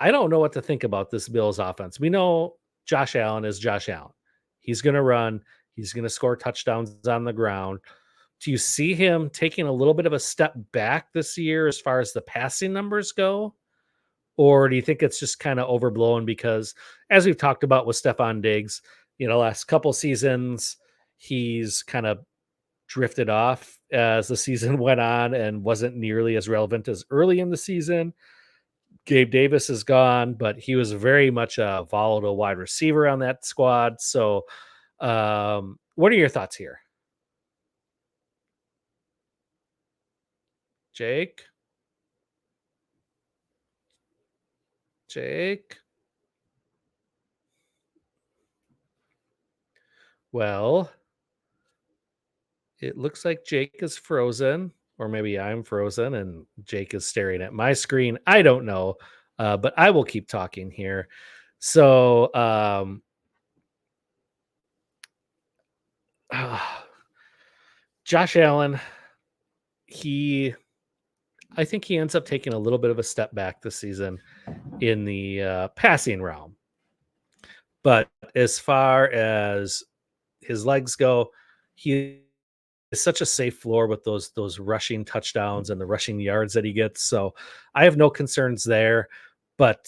I don't know what to think about this Bills offense. We know Josh Allen is Josh Allen. He's going to run, he's going to score touchdowns on the ground. Do you see him taking a little bit of a step back this year as far as the passing numbers go? Or do you think it's just kind of overblown because, as we've talked about with Stephon Diggs, last couple seasons, he's kind of drifted off as the season went on and wasn't nearly as relevant as early in the season. Gabe Davis is gone, but he was very much a volatile wide receiver on that squad. So, what are your thoughts here, Jake? Jake? Well, it looks like Jake is frozen, or maybe I'm frozen and Jake is staring at my screen. I don't know, but I will keep talking here. So, Josh Allen, I think he ends up taking a little bit of a step back this season in the passing realm. But as far as his legs go, he is such a safe floor with those rushing touchdowns and the rushing yards that he gets. So I have no concerns there. But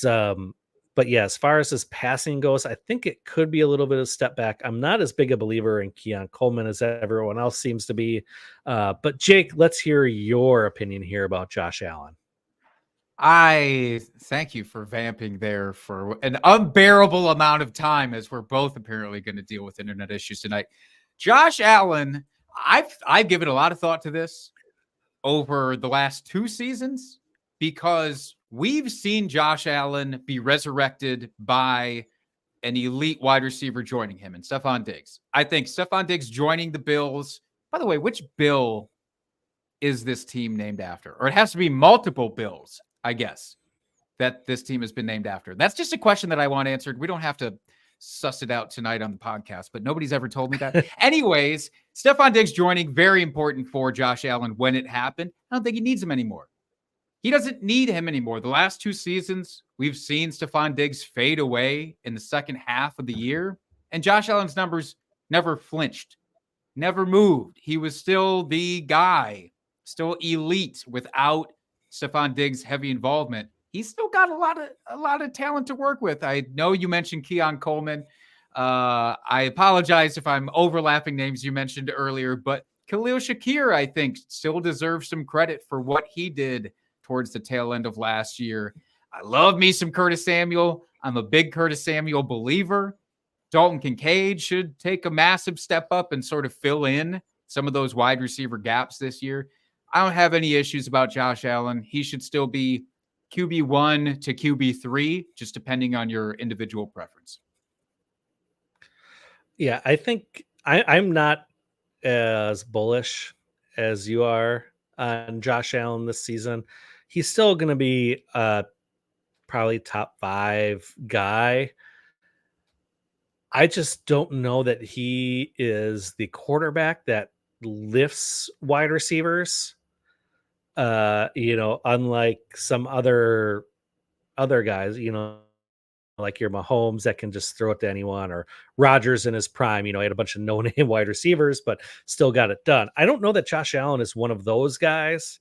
yeah, as far as his passing goes, I think it could be a little bit of a step back. I'm not as big a believer in Keon Coleman as everyone else seems to be. But Jake, let's hear your opinion here about Josh Allen. I thank you for vamping there for an unbearable amount of time, as we're both apparently going to deal with internet issues tonight. Josh Allen, I've given a lot of thought to this over the last 2 seasons because we've seen Josh Allen be resurrected by an elite wide receiver joining him and Stephon Diggs. I think Stephon Diggs joining the Bills. By the way, which Bill is this team named after? Or it has to be multiple Bills, I guess, that this team has been named after. That's just a question that I want answered. We don't have to suss it out tonight on the podcast, but nobody's ever told me that. Anyways, Stephon Diggs joining, very important for Josh Allen when it happened. I don't think he needs him anymore. He doesn't need him anymore. The last 2 seasons, we've seen Stephon Diggs fade away in the second half of the year, and Josh Allen's numbers never flinched, never moved. He was still the guy, still elite without Stephon Diggs' heavy involvement. He's still got a lot of talent to work with. I know you mentioned Keon Coleman. I apologize if I'm overlapping names you mentioned earlier, but Khalil Shakir, I think, still deserves some credit for what he did towards the tail end of last year. I love me some Curtis Samuel. I'm a big Curtis Samuel believer. Dalton Kincaid should take a massive step up and sort of fill in some of those wide receiver gaps this year. I don't have any issues about Josh Allen. He should still be QB1 to QB3, just depending on your individual preference. Yeah, I think I'm not as bullish as you are on Josh Allen this season. He's still going to be probably top 5 guy. I just don't know that he is the quarterback that lifts wide receivers. Unlike some other guys, like your Mahomes that can just throw it to anyone, or Rodgers in his prime, he had a bunch of no-name wide receivers, but still got it done. I don't know that Josh Allen is one of those guys.